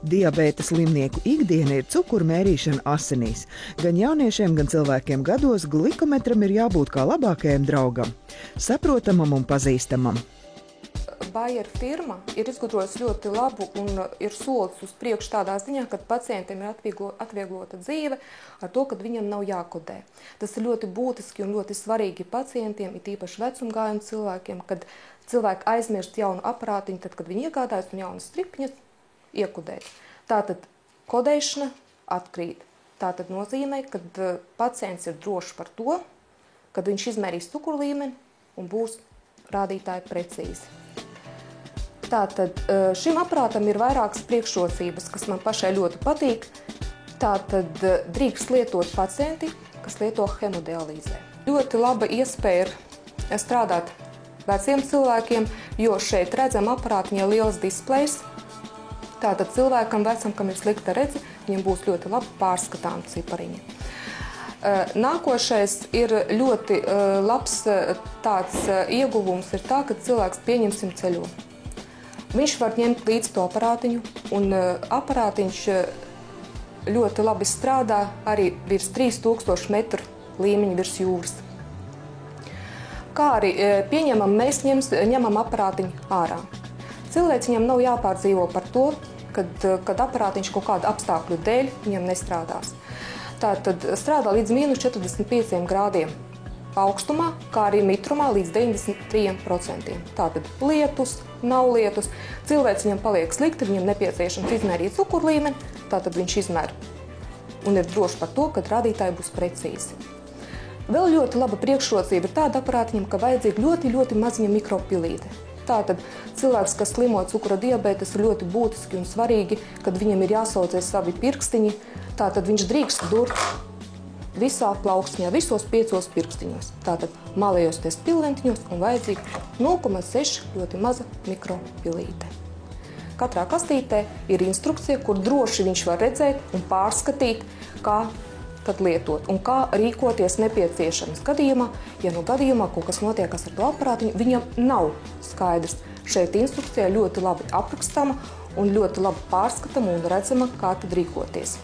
Diabēta slimnieku ikdiena ir cukuru mērīšana asinīs. Gan jauniešiem, gan cilvēkiem gados glikometram ir jābūt kā labākajam draugam, saprotamam un pazīstamam. Bayer firma ir izgudrojusi ļoti labu un ir solis uz priekšu tādā ziņā, ka pacientiem ir atvieglota dzīve ar to, ka viņam nav jākodē. Tas ir ļoti būtiski un ļoti svarīgi pacientiem, it īpaši vecumgājumu cilvēkiem, kad cilvēki aizmirst jaunu aparātiņu, tad, kad viņi iegādājas un jaunas stripiņas iekodēt. Tātad kodēšana atkrīt. Tātad nozīmē, ka pacients ir drošs par to, kad viņš izmērīs cukuru līmeni un būs rādītāji precīzi. Tātad šim aparātam ir vairākas priekšrocības, kas man pašai ļoti patīk. Tātad drīkst lietot pacienti, kas lieto hemodialīzē. Ļoti laba iespēja ir strādāt veciem cilvēkiem, jo šeit redzam aparātiņā liels displejs. Tātad cilvēkam vecam, kam ir slikta redze, viņam būs ļoti labi pārskatām cipariņi. Nākošais ir ļoti labs tāds ieguvums ir tā, ka cilvēks pieņemsim ceļo. Viņš var ņemt līdzi to aparātiņu, un aparātiņš ļoti labi strādā arī virs 3000 metru līmeņa virs jūras. Kā arī pieņemam, mēs ņemam aparātiņu ārā. Cilvēciņam nav jāpārdzīvo par to, kad aparātiņš kaut kādu apstākļu dēļ viņam nestrādās. Tātad strādā līdz -45 grādiem augstumā, kā arī mitrumā līdz 93%. Tātad lietus, nav lietus, cilvēks viņam paliek slikti, viņam nepieciešams izmērīt cukuru līmeni, tātad viņš izmēr un ir drošs par to, ka rādītāji būs precīzi. Vēl ļoti laba priekšrocība ir tāda aparātiņam, ka vajadzīga ļoti maziņa mikropilīte. Tātad cilvēks, kas slimo cukura diabētu, tas ir ļoti būtiski un svarīgi, kad viņam ir jāsaucē savi pirkstiņi, tātad viņš drīkst durt visā plauksņā, visos 5 pirkstiņos. Tātad malējos ties pillentiņos un vajadzīga 0,6 ļoti maza mikropilīte. Katrā kastītē ir instrukcija, kur droši viņš var redzēt un pārskatīt, kā tad lietot un kā rīkoties nepieciešams gadījumā, ja no gadījumā kaut kas notiekas ar to aparātiņu, viņam nav skaidrs. Šeit instrukcija ļoti labi aprakstama un ļoti labi pārskatama un redzama, kā tad rīkoties.